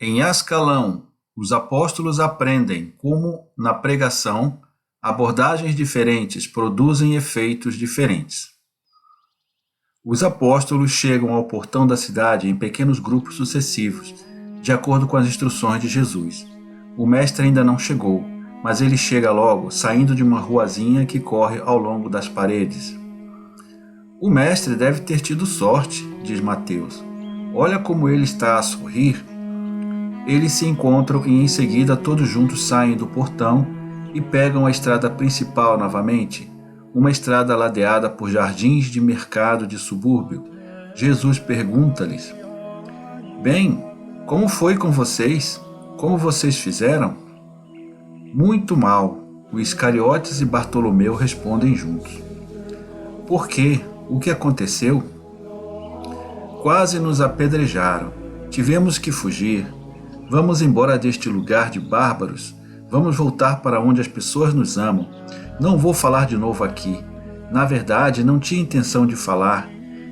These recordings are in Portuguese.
Em Ascalão, os apóstolos aprendem como, na pregação, abordagens diferentes produzem efeitos diferentes. Os apóstolos chegam ao portão da cidade em pequenos grupos sucessivos, de acordo com as instruções de Jesus. O mestre ainda não chegou, mas ele chega logo, saindo de uma ruazinha que corre ao longo das paredes. O mestre deve ter tido sorte, diz Mateus. Olha como ele está a sorrir. Eles se encontram e em seguida todos juntos saem do portão e pegam a estrada principal novamente, uma estrada ladeada por jardins de mercado de subúrbio. Jesus pergunta-lhes: Bem, como foi com vocês? Como vocês fizeram? Muito mal, o Iscariotes e Bartolomeu respondem juntos. Por quê? O que aconteceu? Quase nos apedrejaram. Tivemos que fugir. Vamos embora deste lugar de bárbaros. Vamos voltar para onde as pessoas nos amam. Não vou falar de novo aqui. Na verdade, não tinha intenção de falar.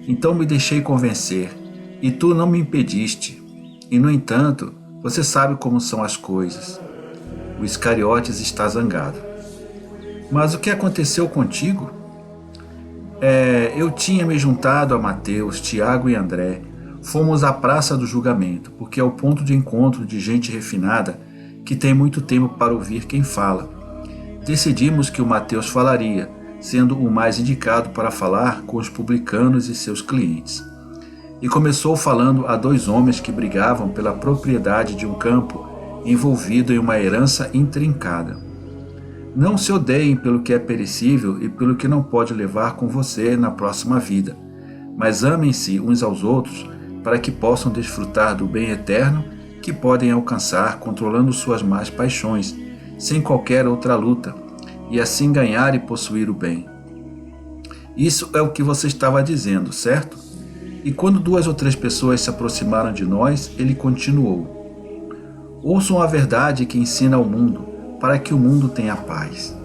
Então me deixei convencer. E tu não me impediste. E, no entanto, você sabe como são as coisas. O Iscariotes está zangado. Mas o que aconteceu contigo? Eu tinha me juntado a Mateus, Tiago e André. Fomos à praça do julgamento, porque é o ponto de encontro de gente refinada que tem muito tempo para ouvir quem fala. Decidimos que o Mateus falaria, sendo o mais indicado para falar com os publicanos e seus clientes. E começou falando a dois homens que brigavam pela propriedade de um campo envolvido em uma herança intrincada. Não se odeiem pelo que é perecível e pelo que não pode levar com você na próxima vida, mas amem-se uns aos outros para que possam desfrutar do bem eterno que podem alcançar controlando suas más paixões, sem qualquer outra luta, e assim ganhar e possuir o bem. Isso é o que você estava dizendo, certo? E quando 2 ou 3 pessoas se aproximaram de nós, ele continuou: Ouçam a verdade que ensina ao mundo, para que o mundo tenha paz.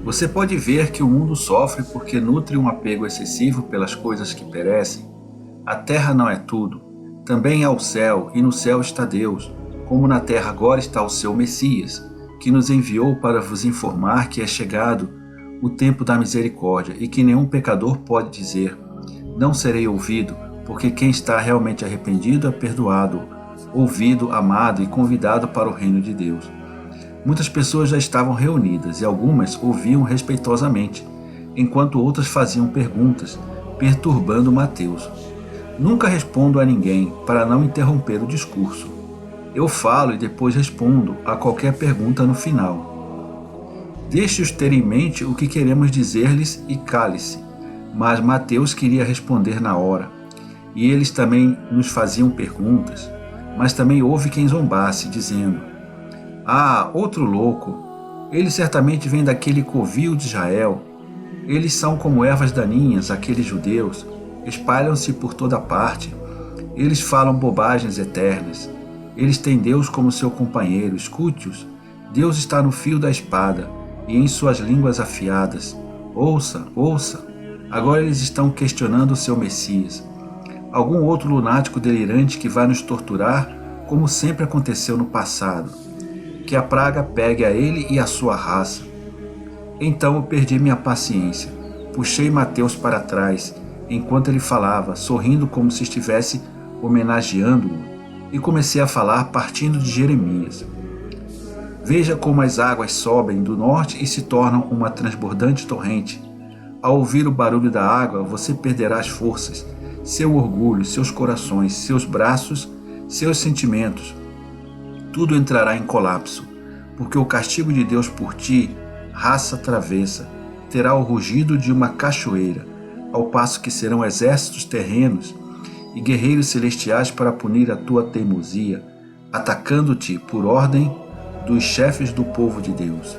Você pode ver que o mundo sofre porque nutre um apego excessivo pelas coisas que perecem. A terra não é tudo. Também há o céu, e no céu está Deus, como na terra agora está o seu Messias, que nos enviou para vos informar que é chegado o tempo da misericórdia e que nenhum pecador pode dizer: não serei ouvido, porque quem está realmente arrependido é perdoado, ouvido, amado e convidado para o reino de Deus. Muitas pessoas já estavam reunidas e algumas ouviam respeitosamente, enquanto outras faziam perguntas, perturbando Mateus. Nunca respondo a ninguém para não interromper o discurso. Eu falo e depois respondo a qualquer pergunta no final. Deixe-os ter em mente o que queremos dizer-lhes e cale-se. Mas Mateus queria responder na hora. E eles também nos faziam perguntas, mas também houve quem zombasse, dizendo: Ah, outro louco! Ele certamente vem daquele covil de Israel. Eles são como ervas daninhas, aqueles judeus. Espalham-se por toda parte. Eles falam bobagens eternas. Eles têm Deus como seu companheiro. Escute-os. Deus está no fio da espada e em suas línguas afiadas. Ouça, ouça. Agora eles estão questionando o seu Messias. Algum outro lunático delirante que vai nos torturar, como sempre aconteceu no passado. Que a praga pegue a ele e a sua raça. Então eu perdi minha paciência. Puxei Mateus para trás, enquanto ele falava, sorrindo como se estivesse homenageando-o, e comecei a falar partindo de Jeremias. Veja como as águas sobem do norte e se tornam uma transbordante torrente. Ao ouvir o barulho da água, você perderá as forças, seu orgulho, seus corações, seus braços, seus sentimentos. Tudo entrará em colapso, porque o castigo de Deus por ti, raça travessa, terá o rugido de uma cachoeira, ao passo que serão exércitos terrenos e guerreiros celestiais para punir a tua teimosia, atacando-te por ordem dos chefes do povo de Deus.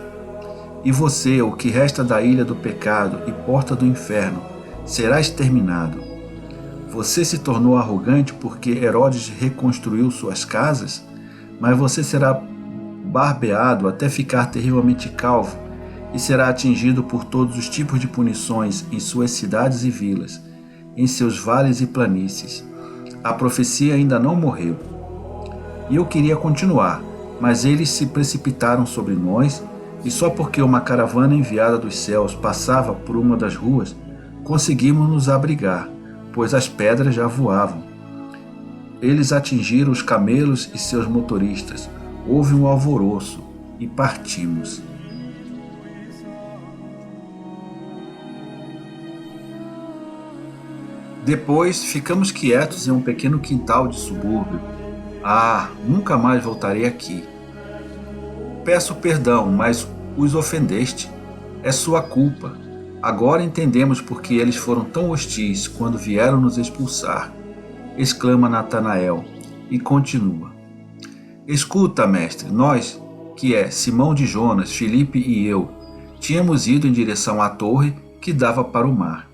E você, o que resta da ilha do pecado e porta do inferno, será exterminado. Você se tornou arrogante porque Herodes reconstruiu suas casas? Mas você será barbeado até ficar terrivelmente calvo e será atingido por todos os tipos de punições em suas cidades e vilas. em seus vales e planícies. A profecia ainda não morreu. E eu queria continuar, mas eles se precipitaram sobre nós, e só porque uma caravana enviada dos céus passava por uma das ruas, conseguimos nos abrigar, pois as pedras já voavam. Eles atingiram os camelos e seus motoristas. Houve um alvoroço e partimos. Depois ficamos quietos em um pequeno quintal de subúrbio. Ah, nunca mais voltarei aqui. Peço perdão, mas os ofendeste. É sua culpa. Agora entendemos por que eles foram tão hostis quando vieram nos expulsar, exclama Natanael, e continua. Escuta, mestre, nós, que é Simão de Jonas, Filipe e eu, tínhamos ido em direção à torre que dava para o mar.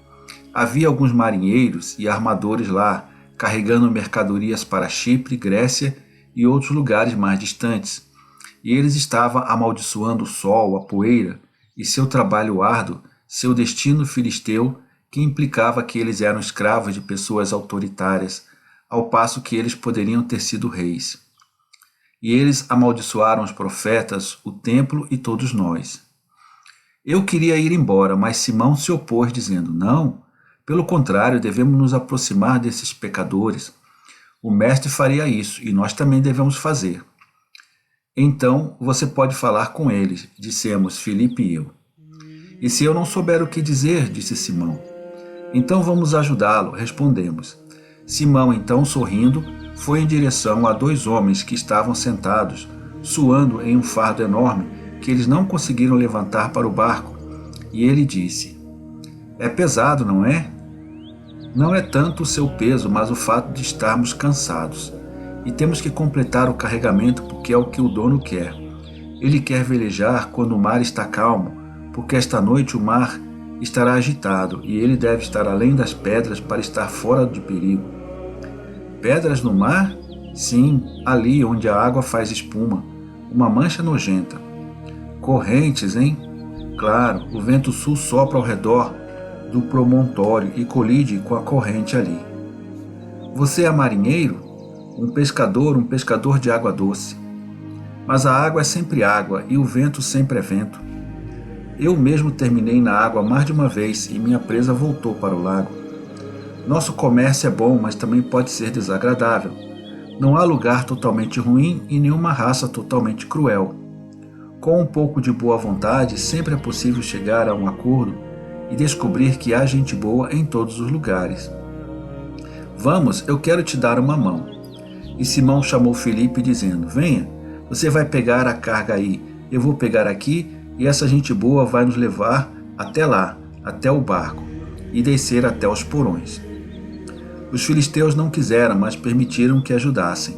Havia alguns marinheiros e armadores lá, carregando mercadorias para Chipre, Grécia e outros lugares mais distantes, e eles estavam amaldiçoando o sol, a poeira e seu trabalho árduo, seu destino filisteu, que implicava que eles eram escravos de pessoas autoritárias, ao passo que eles poderiam ter sido reis. E eles amaldiçoaram os profetas, o templo e todos nós. Eu queria ir embora, mas Simão se opôs, dizendo, não, pelo contrário, devemos nos aproximar desses pecadores. O mestre faria isso, e nós também devemos fazer. Então, você pode falar com eles, dissemos Filipe e eu. E se eu não souber o que dizer, disse Simão. Então vamos ajudá-lo, respondemos. Simão, então, sorrindo, foi em direção a dois homens que estavam sentados, suando em um fardo enorme que eles não conseguiram levantar para o barco, e ele disse, é pesado, não é? Não é tanto o seu peso, mas o fato de estarmos cansados. E temos que completar o carregamento porque é o que o dono quer. Ele quer velejar quando o mar está calmo, porque esta noite o mar estará agitado e ele deve estar além das pedras para estar fora de perigo. Pedras no mar? Sim, ali onde a água faz espuma, uma mancha nojenta. Correntes, hein? Claro, o vento sul sopra ao redor do promontório e colide com a corrente ali. Você é marinheiro? Um pescador de água doce. Mas a água é sempre água e o vento sempre é vento. Eu mesmo terminei na água mais de uma vez e minha presa voltou para o lago. Nosso comércio é bom, mas também pode ser desagradável. Não há lugar totalmente ruim e nenhuma raça totalmente cruel. Com um pouco de boa vontade, sempre é possível chegar a um acordo e descobrir que há gente boa em todos os lugares. Vamos, eu quero te dar uma mão. E Simão chamou Filipe dizendo, venha, você vai pegar a carga aí, eu vou pegar aqui e essa gente boa vai nos levar até lá, até o barco, e descer até os porões. Os filisteus não quiseram, mas permitiram que ajudassem.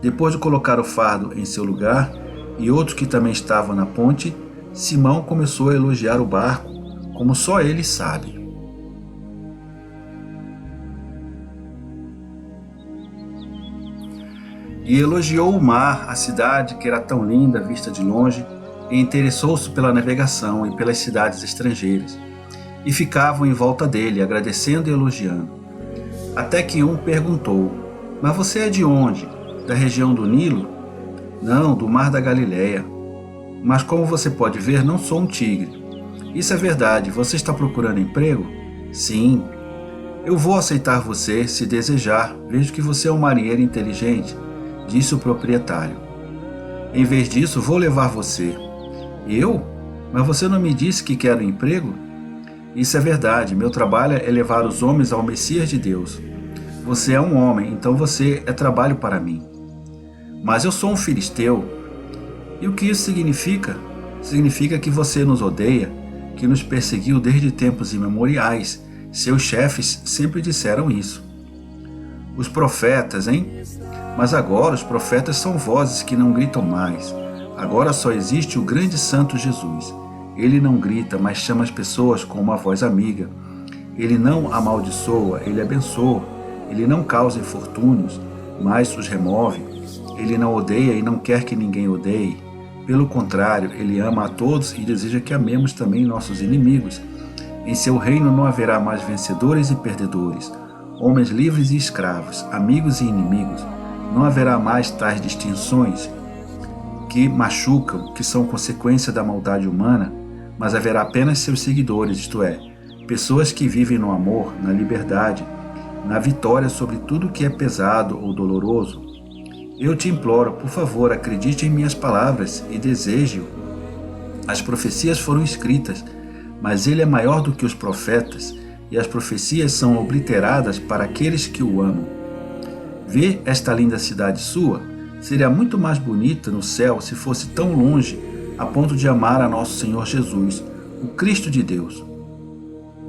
Depois de colocar o fardo em seu lugar, e outros que também estavam na ponte, Simão começou a elogiar o barco, como só ele sabe. E elogiou o mar, a cidade que era tão linda vista de longe, e interessou-se pela navegação e pelas cidades estrangeiras. E ficavam em volta dele, agradecendo e elogiando. Até que um perguntou, mas você é de onde? Da região do Nilo? Não, do mar da Galileia. Mas como você pode ver, não sou um tigre. Isso é verdade, você está procurando emprego? Sim. Eu vou aceitar você, se desejar, vejo que você é um marinheiro inteligente, disse o proprietário. Em vez disso, vou levar você. Eu? Mas você não me disse que quer um emprego? Isso é verdade, meu trabalho é levar os homens ao Messias de Deus. Você é um homem, então você é trabalho para mim. Mas eu sou um filisteu. E o que isso significa? Significa que você nos odeia, que nos perseguiu desde tempos imemoriais. Seus chefes sempre disseram isso. Os profetas, hein? Mas agora os profetas são vozes que não gritam mais. Agora só existe o grande santo Jesus. Ele não grita, mas chama as pessoas com uma voz amiga. Ele não amaldiçoa, ele abençoa. Ele não causa infortúnios, mas os remove. Ele não odeia e não quer que ninguém odeie. Pelo contrário, ele ama a todos e deseja que amemos também nossos inimigos. Em seu reino não haverá mais vencedores e perdedores. homens livres e escravos, amigos e inimigos. Não haverá mais tais distinções que machucam, que são consequência da maldade humana, mas haverá apenas seus seguidores, isto é, pessoas que vivem no amor, na liberdade, na vitória sobre tudo que é pesado ou doloroso. Eu te imploro, por favor, acredite em minhas palavras e deseje-o. As profecias foram escritas, mas ele é maior do que os profetas, e as profecias são obliteradas para aqueles que o amam. Vê esta linda cidade sua? Seria muito mais bonita no céu se fosse tão longe a ponto de amar a nosso Senhor Jesus, o Cristo de Deus.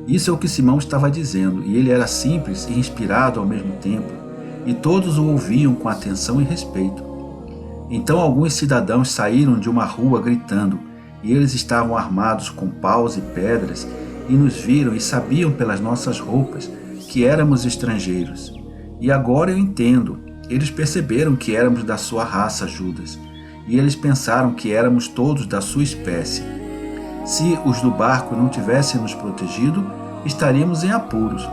Isso é o que Simão estava dizendo, e ele era simples e inspirado ao mesmo tempo, e todos o ouviam com atenção e respeito. Então alguns cidadãos saíram de uma rua gritando, e eles estavam armados com paus e pedras, e nos viram e sabiam pelas nossas roupas que éramos estrangeiros. E agora eu entendo, eles perceberam que éramos da sua raça, Judas, e eles pensaram que éramos todos da sua espécie. Se os do barco não tivessem nos protegido, estaríamos em apuros.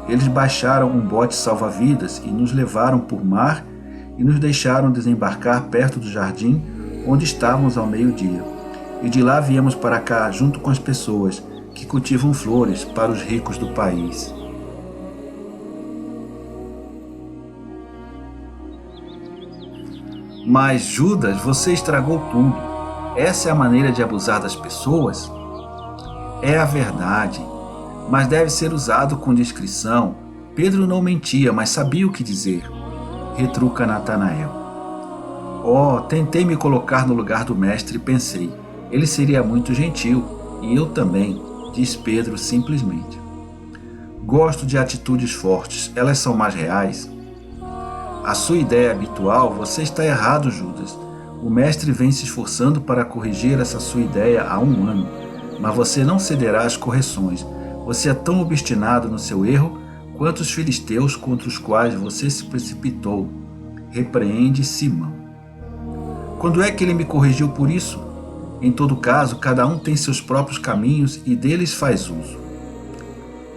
Eles baixaram um bote salva-vidas e nos levaram por mar e nos deixaram desembarcar perto do jardim onde estávamos ao meio-dia. E de lá viemos para cá junto com as pessoas que cultivam flores para os ricos do país. Mas Judas, você estragou tudo. Essa é a maneira de abusar das pessoas? É a verdade, mas deve ser usado com discrição. Pedro não mentia, mas sabia o que dizer. Retruca Natanael. Oh, tentei me colocar no lugar do mestre e pensei, ele seria muito gentil, e eu também, diz Pedro simplesmente. Gosto de atitudes fortes, elas são mais reais. A sua ideia habitual, você está errado, Judas. O mestre vem se esforçando para corrigir essa sua ideia há 1 ano, mas você não cederá às correções. Você é tão obstinado no seu erro quanto os filisteus contra os quais você se precipitou. Repreende Simão. Quando é que ele me corrigiu por isso? Em todo caso, cada um tem seus próprios caminhos e deles faz uso.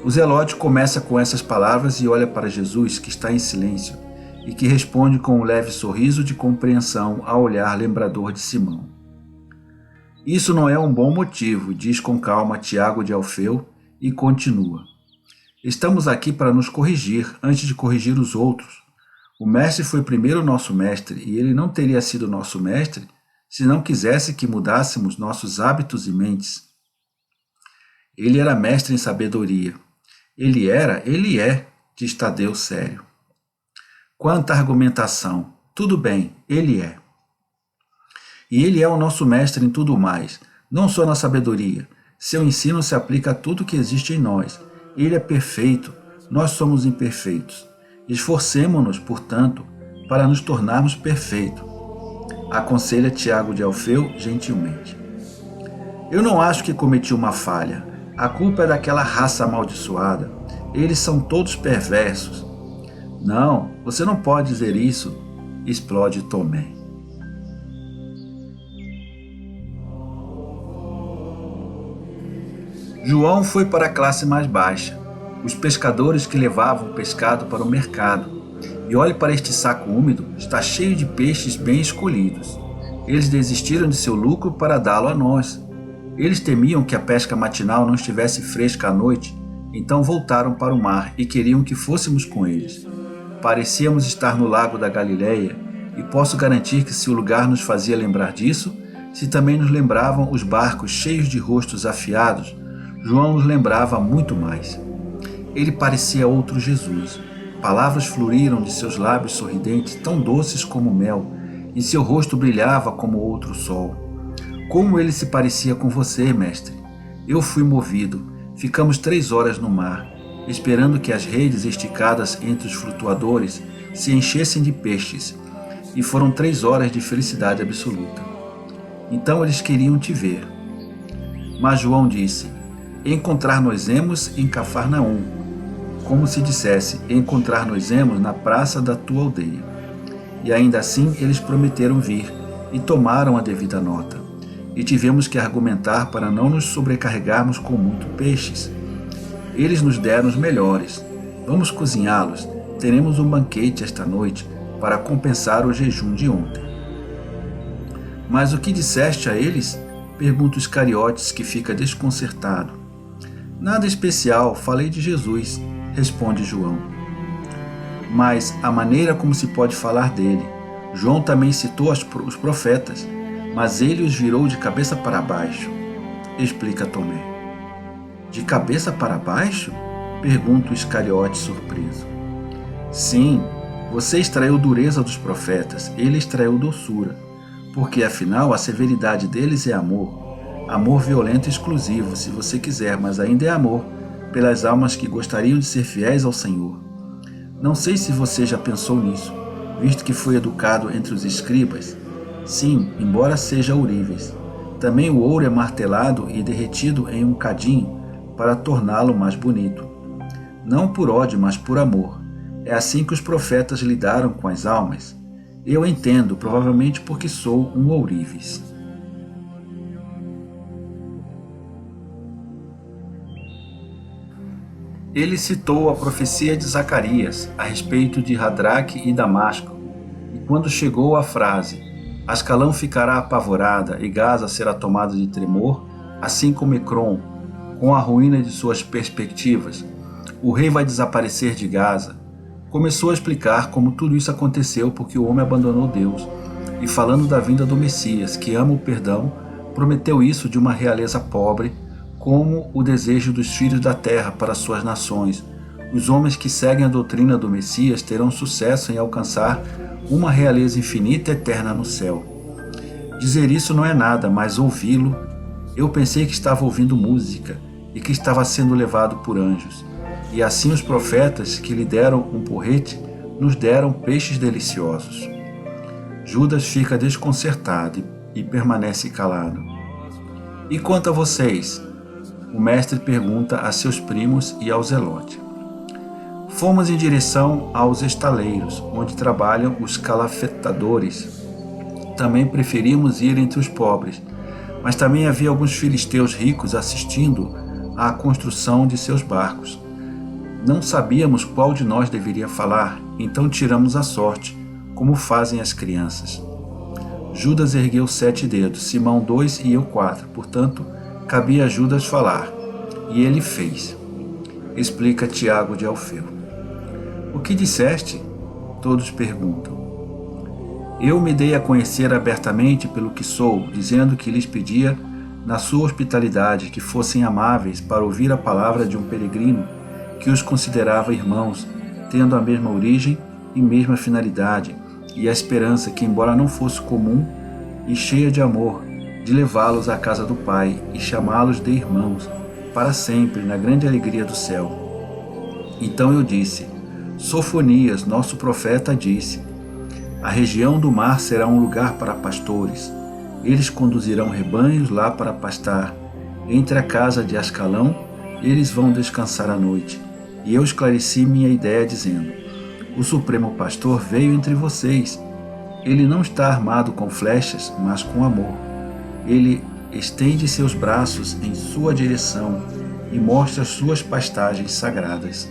O Zelote começa com essas palavras e olha para Jesus, que está em silêncio, e que responde com um leve sorriso de compreensão ao olhar lembrador de Simão. Isso não é um bom motivo, diz com calma Tiago de Alfeu e continua. Estamos aqui para nos corrigir antes de corrigir os outros. O mestre foi primeiro nosso mestre e ele não teria sido nosso mestre se não quisesse que mudássemos nossos hábitos e mentes. Ele era mestre em sabedoria. Ele é, diz Tadeu sério. Quanta argumentação! Tudo bem, ele é. E ele é o nosso mestre em tudo mais, não só na sabedoria. Seu ensino se aplica a tudo que existe em nós. Ele é perfeito, nós somos imperfeitos. Esforcemo-nos, portanto, para nos tornarmos perfeitos. Aconselha Tiago de Alfeu gentilmente. Eu não acho que cometi uma falha. A culpa é daquela raça amaldiçoada. Eles são todos perversos. Não, você não pode dizer isso, explode Tomé. João foi para a classe mais baixa, os pescadores que levavam o pescado para o mercado. E olhe para este saco úmido, está cheio de peixes bem escolhidos. Eles desistiram de seu lucro para dá-lo a nós. Eles temiam que a pesca matinal não estivesse fresca à noite, então voltaram para o mar e queriam que fôssemos com eles. Parecíamos estar no lago da Galileia, e posso garantir que se o lugar nos fazia lembrar disso, se também nos lembravam os barcos cheios de rostos afiados, João nos lembrava muito mais. Ele parecia outro Jesus. Palavras floriram de seus lábios sorridentes, tão doces como mel, e seu rosto brilhava como outro sol. Como ele se parecia com você, mestre? Eu fui movido. Ficamos 3 horas no mar, esperando que as redes esticadas entre os flutuadores se enchessem de peixes, e foram 3 horas de felicidade absoluta. Então eles queriam te ver. Mas João disse, encontrar-nos-emos em Cafarnaum, como se dissesse, encontrar-nos-emos na praça da tua aldeia. E ainda assim eles prometeram vir, e tomaram a devida nota. E tivemos que argumentar para não nos sobrecarregarmos com muito peixes. Eles nos deram os melhores. Vamos cozinhá-los. Teremos um banquete esta noite para compensar o jejum de ontem. Mas o que disseste a eles? Pergunta Iscariotes, que fica desconcertado. Nada especial, falei de Jesus, responde João. Mas a maneira como se pode falar dele. João também citou os profetas, mas ele os virou de cabeça para baixo, explica Tomé. De cabeça para baixo? Pergunta o Iscariote surpreso. Sim, você extraiu dureza dos profetas, ele extraiu doçura, porque afinal a severidade deles é amor. Amor violento e exclusivo, se você quiser, mas ainda é amor, pelas almas que gostariam de ser fiéis ao Senhor. Não sei se você já pensou nisso, visto que foi educado entre os escribas. Sim, embora seja ourives. Também o ouro é martelado e derretido em um cadinho para torná-lo mais bonito. Não por ódio, mas por amor. É assim que os profetas lidaram com as almas. Eu entendo, provavelmente porque sou um ourives. Ele citou a profecia de Zacarias a respeito de Radraque e Damasco, e quando chegou à frase Ascalão ficará apavorada e Gaza será tomada de tremor, assim como Ecrom, com a ruína de suas perspectivas, o rei vai desaparecer de Gaza, começou a explicar como tudo isso aconteceu porque o homem abandonou Deus, e falando da vinda do Messias, que ama o perdão, prometeu isso de uma realeza pobre, como o desejo dos filhos da terra para suas nações. Os homens que seguem a doutrina do Messias terão sucesso em alcançar uma realeza infinita e eterna no céu. Dizer isso não é nada, mas ouvi-lo, eu pensei que estava ouvindo música e que estava sendo levado por anjos. E assim os profetas que lhe deram um porrete nos deram peixes deliciosos. Judas fica desconcertado e permanece calado. E quanto a vocês? O mestre pergunta a seus primos e ao Zelote. Fomos em direção aos estaleiros, onde trabalham os calafetadores. Também preferimos ir entre os pobres, mas também havia alguns filisteus ricos assistindo à construção de seus barcos. Não sabíamos qual de nós deveria falar, então tiramos a sorte, como fazem as crianças. Judas ergueu 7 dedos, Simão 2 e eu 4, portanto, cabia a Judas falar, e ele fez. Explica Tiago de Alfeu. O que disseste? Todos perguntam. Eu me dei a conhecer abertamente pelo que sou, dizendo que lhes pedia, na sua hospitalidade, que fossem amáveis para ouvir a palavra de um peregrino que os considerava irmãos, tendo a mesma origem e mesma finalidade, e a esperança que, embora não fosse comum e cheia de amor, de levá-los à casa do Pai e chamá-los de irmãos, para sempre, na grande alegria do céu. Então eu disse, Sofonias, nosso profeta, disse, a região do mar será um lugar para pastores. Eles conduzirão rebanhos lá para pastar. Entre a casa de Ascalão, eles vão descansar à noite. E eu esclareci minha ideia dizendo, o Supremo Pastor veio entre vocês. Ele não está armado com flechas, mas com amor. Ele estende seus braços em sua direção e mostra suas pastagens sagradas.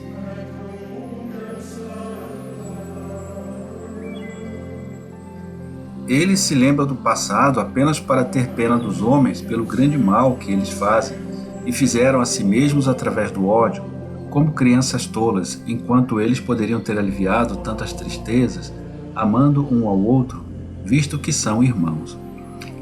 Ele se lembra do passado apenas para ter pena dos homens pelo grande mal que eles fazem e fizeram a si mesmos através do ódio, como crianças tolas, enquanto eles poderiam ter aliviado tantas tristezas, amando um ao outro, visto que são irmãos.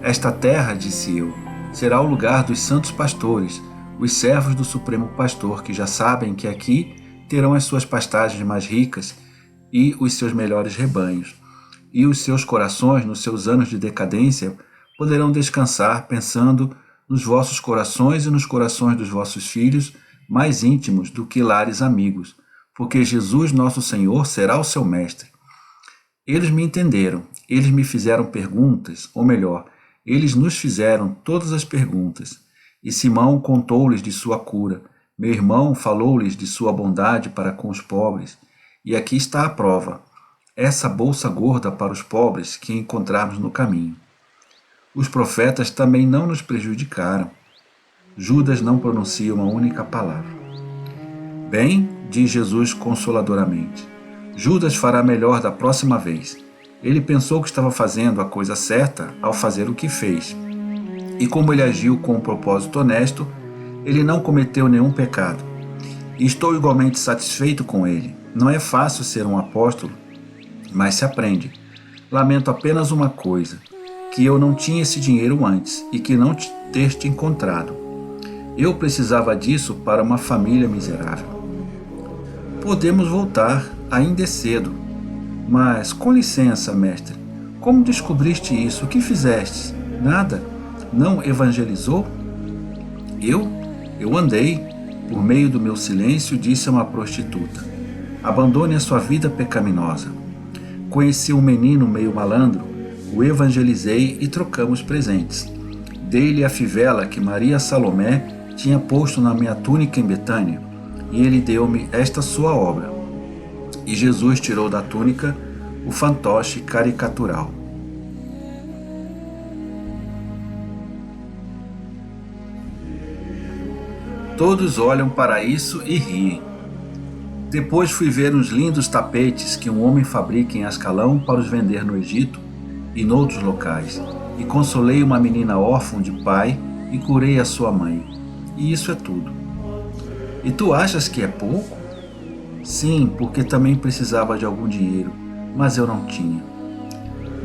Esta terra, disse eu, será o lugar dos santos pastores, os servos do Supremo Pastor, que já sabem que aqui terão as suas pastagens mais ricas e os seus melhores rebanhos. E os seus corações, nos seus anos de decadência, poderão descansar pensando nos vossos corações e nos corações dos vossos filhos, mais íntimos do que lares amigos, porque Jesus, nosso Senhor, será o seu mestre. Eles me entenderam, eles me fizeram perguntas, ou melhor, eles nos fizeram todas as perguntas. E Simão contou-lhes de sua cura, meu irmão falou-lhes de sua bondade para com os pobres, e aqui está a prova. Essa bolsa gorda para os pobres que encontrarmos no caminho. Os profetas também não nos prejudicaram. Judas não pronuncia uma única palavra. Bem, diz Jesus consoladoramente. Judas fará melhor da próxima vez. Ele pensou que estava fazendo a coisa certa ao fazer o que fez. E como ele agiu com um propósito honesto, ele não cometeu nenhum pecado. E estou igualmente satisfeito com ele. Não é fácil ser um apóstolo, mas se aprende. Lamento apenas uma coisa, que eu não tinha esse dinheiro antes e que não ter te encontrado. Eu precisava disso para uma família miserável. Podemos voltar, ainda é cedo. Mas, com licença, mestre, como descobriste isso? O que fizeste? Nada? Não evangelizou? Eu andei. Por meio do meu silêncio, disse a uma prostituta: abandone a sua vida pecaminosa. Conheci um menino meio malandro, o evangelizei e trocamos presentes. Dei-lhe a fivela que Maria Salomé tinha posto na minha túnica em Betânia, e ele deu-me esta sua obra. E Jesus tirou da túnica o fantoche caricatural. Todos olham para isso e riem. Depois fui ver uns lindos tapetes que um homem fabrica em Ascalão para os vender no Egito e noutros locais, e consolei uma menina órfã de pai e curei a sua mãe. E isso é tudo. E tu achas que é pouco? Sim, porque também precisava de algum dinheiro, mas eu não tinha.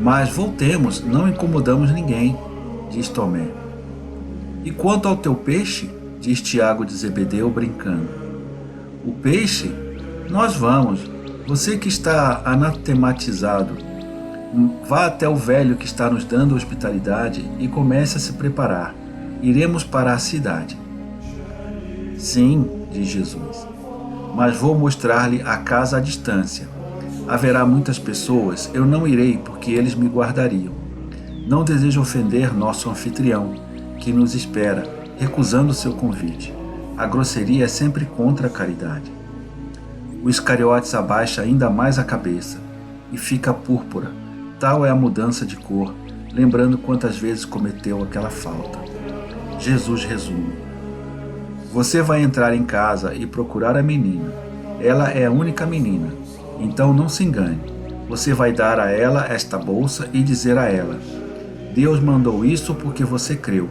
Mas voltemos, não incomodamos ninguém, diz Tomé. E quanto ao teu peixe? Diz Tiago de Zebedeu brincando. O peixe? Nós vamos. Você que está anatematizado, vá até o velho que está nos dando hospitalidade e comece a se preparar. Iremos para a cidade. Sim, diz Jesus, mas vou mostrar-lhe a casa à distância. Haverá muitas pessoas, eu não irei porque eles me guardariam. Não desejo ofender nosso anfitrião, que nos espera, recusando seu convite. A grosseria é sempre contra a caridade. O Iscariotes abaixa ainda mais a cabeça e fica púrpura. Tal é a mudança de cor, lembrando quantas vezes cometeu aquela falta. Jesus resume. Você vai entrar em casa e procurar a menina. Ela é a única menina, então não se engane. Você vai dar a ela esta bolsa e dizer a ela: Deus mandou isso porque você creu.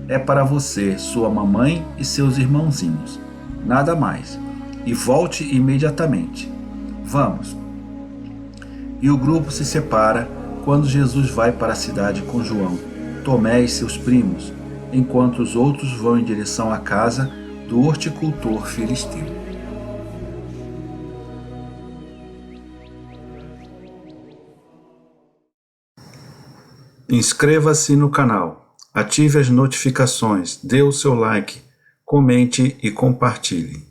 É para você, sua mamãe e seus irmãozinhos. Nada mais. E volte imediatamente. Vamos. E o grupo se separa quando Jesus vai para a cidade com João, Tomé e seus primos, enquanto os outros vão em direção à casa do horticultor filisteu. Inscreva-se no canal. Ative as notificações, dê o seu like, comente e compartilhe.